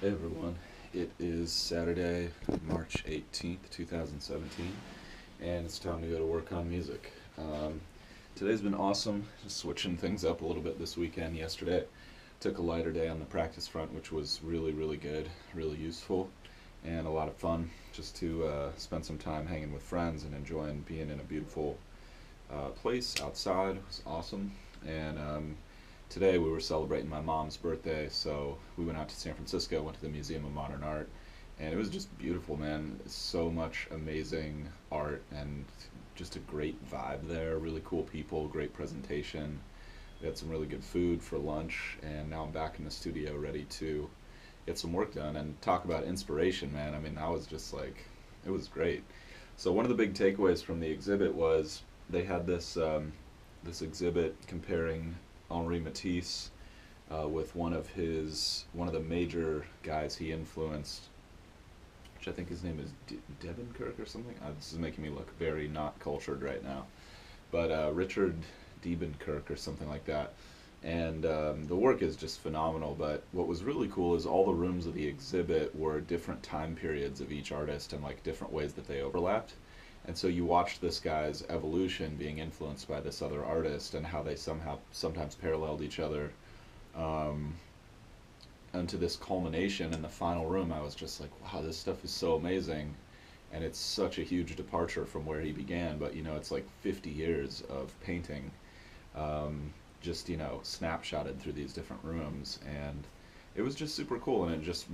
Hey everyone, it is Saturday, March 18th, 2017, and it's time to go to work on music. Today's been awesome, just switching things up a little bit this weekend. Yesterday, took a lighter day on the practice front, which was really, really good, really useful, and a lot of fun just to spend some time hanging with friends and enjoying being in a beautiful place outside. It was awesome, and today we were celebrating my mom's birthday, so we went out to San Francisco, went to the Museum of Modern Art, and it was just beautiful, man. So much amazing art and just a great vibe there. Really cool people, great presentation. We had some really good food for lunch, and now I'm back in the studio ready to get some work done and talk about inspiration, man. I mean, I was just like, it was great. So one of the big takeaways from the exhibit was they had this exhibit comparing Henri Matisse with one of the major guys he influenced, which I think his name is Debenkirk or something. This is making me look very not cultured right now, but Richard Diebenkirk or something like that. And the work is just phenomenal. But what was really cool is all the rooms of the exhibit were different time periods of each artist and like different ways that they overlapped. And so you watched this guy's evolution being influenced by this other artist and how they somehow sometimes paralleled each other um, into this culmination in the final room. I was just like, wow, this stuff is so amazing. And it's such a huge departure from where he began. But, it's like 50 years of painting, um, just, snapshotted through these different rooms. And it was just super cool. And it just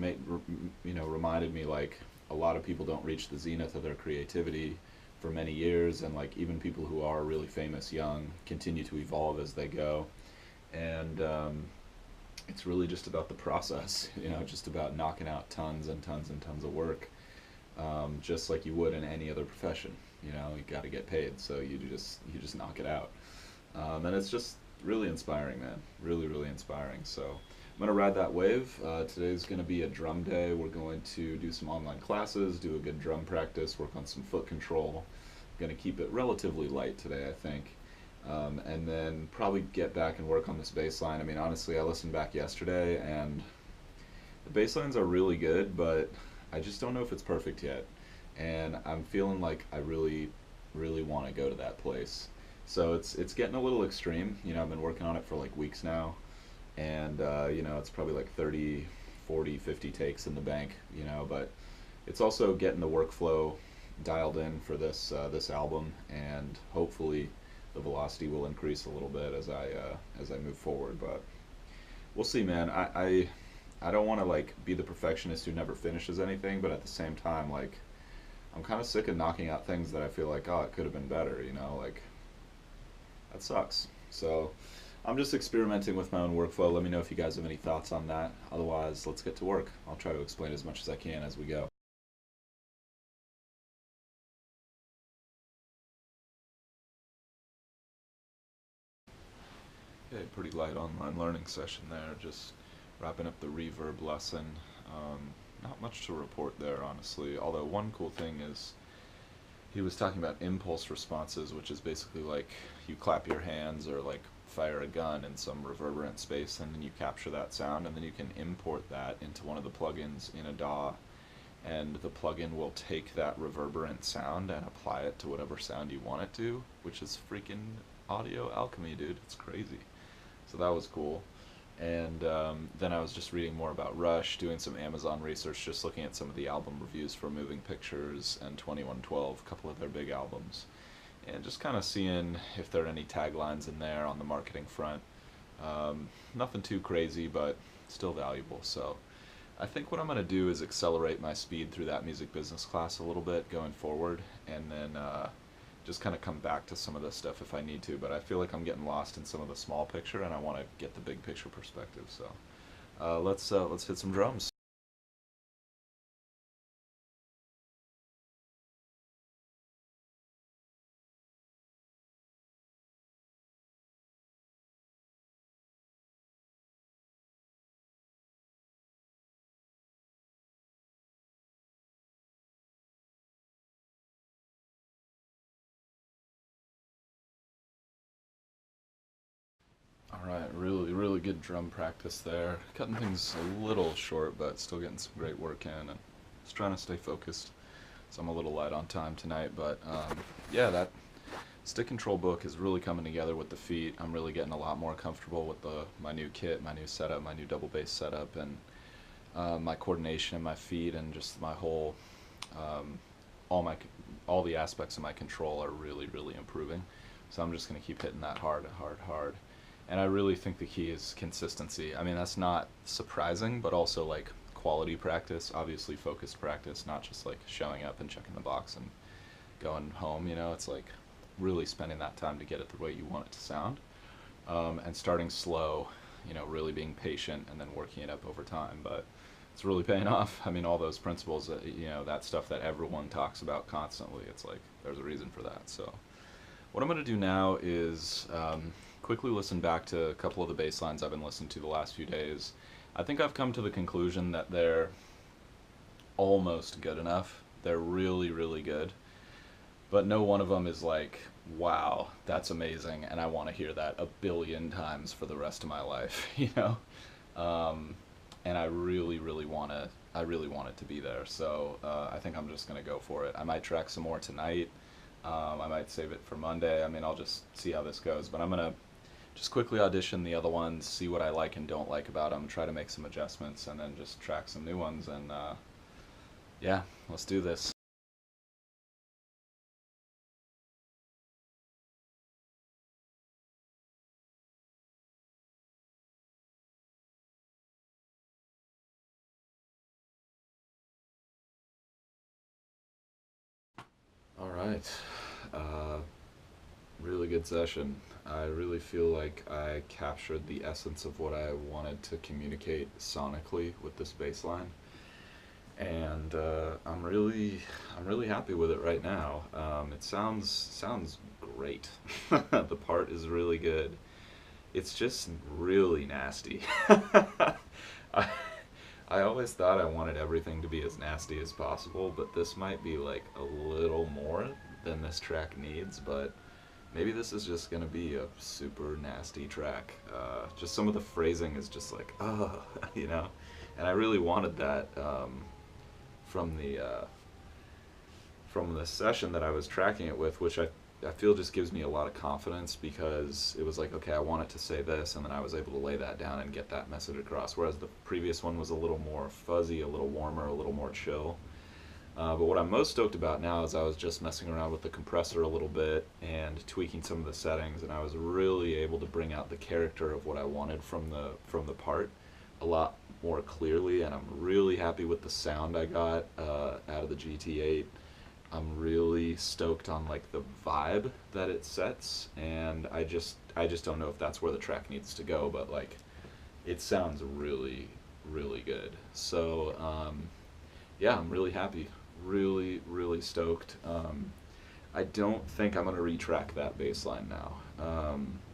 reminded me like a lot of people don't reach the zenith of their creativity for many years. And like even people who are really famous young continue to evolve as they go. And it's really just about the process, just about knocking out tons and tons and tons of work, just like you would in any other profession. You got to get paid, so you just knock it out, and it's just really inspiring, man. Really, really inspiring. So I'm gonna ride that wave. Today's gonna be a drum day. We're going to do some online classes, do a good drum practice, work on some foot control. Gonna keep it relatively light today, I think. And then probably get back and work on this bass line. I mean, honestly, I listened back yesterday, and the bass lines are really good, but I just don't know if it's perfect yet. And I'm feeling like I really, really want to go to that place. So it's getting a little extreme. I've been working on it for like weeks now, and it's probably like 30, 40, 50 takes in the bank. But it's also getting the workflow dialed in for this album, and hopefully the velocity will increase a little bit as I move forward. But we'll see, man. I don't want to like be the perfectionist who never finishes anything, but at the same time, like I'm kind of sick of knocking out things that I feel like, oh, it could have been better. Like that sucks. So I'm just experimenting with my own workflow. Let me know if you guys have any thoughts on that. Otherwise, let's get to work. I'll try to explain as much as I can as we go. Yeah, pretty light online learning session there. Just wrapping up the reverb lesson. Not much to report there, honestly. Although one cool thing is he was talking about impulse responses, which is basically like you clap your hands or like fire a gun in some reverberant space, and then you capture that sound, and then you can import that into one of the plugins in a DAW, and the plugin will take that reverberant sound and apply it to whatever sound you want it to, which is freaking audio alchemy, dude. It's crazy. So that was cool. And then I was just reading more about Rush, doing some Amazon research, just looking at some of the album reviews for Moving Pictures and 2112, a couple of their big albums, and just kind of seeing if there are any taglines in there on the marketing front. Nothing too crazy, but still valuable. So I think what I'm going to do is accelerate my speed through that music business class a little bit going forward, and then just kind of come back to some of this stuff if I need to. But I feel like I'm getting lost in some of the small picture, and I want to get the big picture perspective. So let's hit some drums. All right, really, really good drum practice there. Cutting things a little short, but still getting some great work in, and just trying to stay focused. So I'm a little light on time tonight, but yeah, that stick control book is really coming together with the feet. I'm really getting a lot more comfortable with my new kit, my new setup, my new double bass setup, and my coordination in my feet, and just my whole all my all the aspects of my control are really improving. So I'm just going to keep hitting that hard. And I really think the key is consistency. I mean, that's not surprising, but also like quality practice, obviously focused practice, not just like showing up and checking the box and going home, you know. It's like really spending that time to get it the way you want it to sound, and starting slow, you know, really being patient and then working it up over time. But it's really paying off. I mean, all those principles, you know, that stuff that everyone talks about constantly, it's like there's a reason for that. So what I'm going to do now is quickly listen back to a couple of the bass lines I've been listening to the last few days. I think I've come to the conclusion that they're almost good enough. They're really good, but no one of them is like, wow, that's amazing, and I want to hear that a billion times for the rest of my life, you know. And I really want to. I really want it to be there. So I think I'm just gonna go for it. I might track some more tonight. I might save it for Monday. I mean, I'll just see how this goes. But I'm gonna just quickly audition the other ones, see what I like and don't like about them, try to make some adjustments, and then just track some new ones. And yeah, let's do this. All right. Uh, Really good session. I really feel like I captured the essence of what I wanted to communicate sonically with this bass line, and I'm really happy with it right now. It sounds great. The part is really good. It's just really nasty. I, I always thought I wanted everything to be as nasty as possible, but this might be like a little more than this track needs, but maybe this is just gonna be a super nasty track. Just some of the phrasing is just like, oh, you know? And I really wanted that from the session that I was tracking it with, which I feel just gives me a lot of confidence, because it was like, okay, I want it to say this, and then I was able to lay that down and get that message across, whereas the previous one was a little more fuzzy, a little warmer, a little more chill. But what I'm most stoked about now is I was just messing around with the compressor a little bit and tweaking some of the settings, and I was really able to bring out the character of what I wanted from the part a lot more clearly, and I'm really happy with the sound I got out of the GT8. I'm really stoked on like the vibe that it sets, and I just don't know if that's where the track needs to go, but like it sounds really good. So yeah, I'm really happy, really stoked. I don't think I'm gonna retrack that bass line now,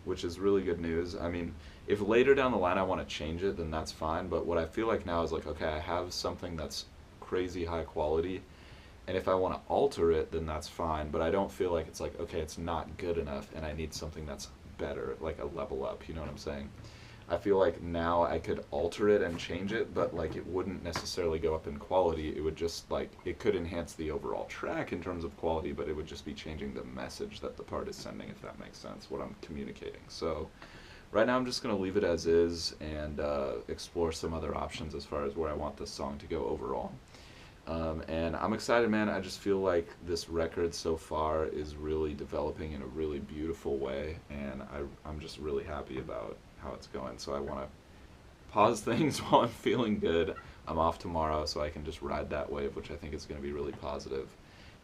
which is really good news. I mean, if later down the line I want to change it, then that's fine, but what I feel like now is like, okay, I have something that's crazy high quality, and if I want to alter it, then that's fine, but I don't feel like it's like, okay, it's not good enough and I need something that's better, like a level up, you know what I'm saying? I feel like now I could alter it and change it, but like it wouldn't necessarily go up in quality. It would just like, it could enhance the overall track in terms of quality, but it would just be changing the message that the part is sending, if that makes sense, what I'm communicating. So right now I'm just going to leave it as is and explore some other options as far as where I want this song to go overall. And I'm excited, man. I just feel like this record so far is really developing in a really beautiful way, and I'm just really happy about how it's going. So I want to pause things while I'm feeling good. I'm off tomorrow, so I can just ride that wave, which I think is going to be really positive,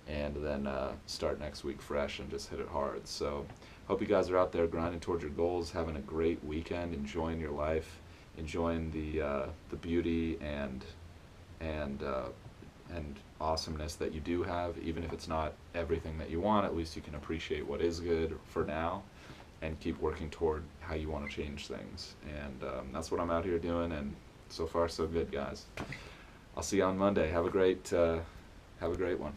and then start next week fresh and just hit it hard. So hope you guys are out there grinding towards your goals, having a great weekend, enjoying your life, enjoying the beauty and awesomeness that you do have. Even if it's not everything that you want, at least you can appreciate what is good for now and keep working toward how you want to change things. And that's what I'm out here doing, and so far so good, guys. I'll see you on Monday. Have a great one.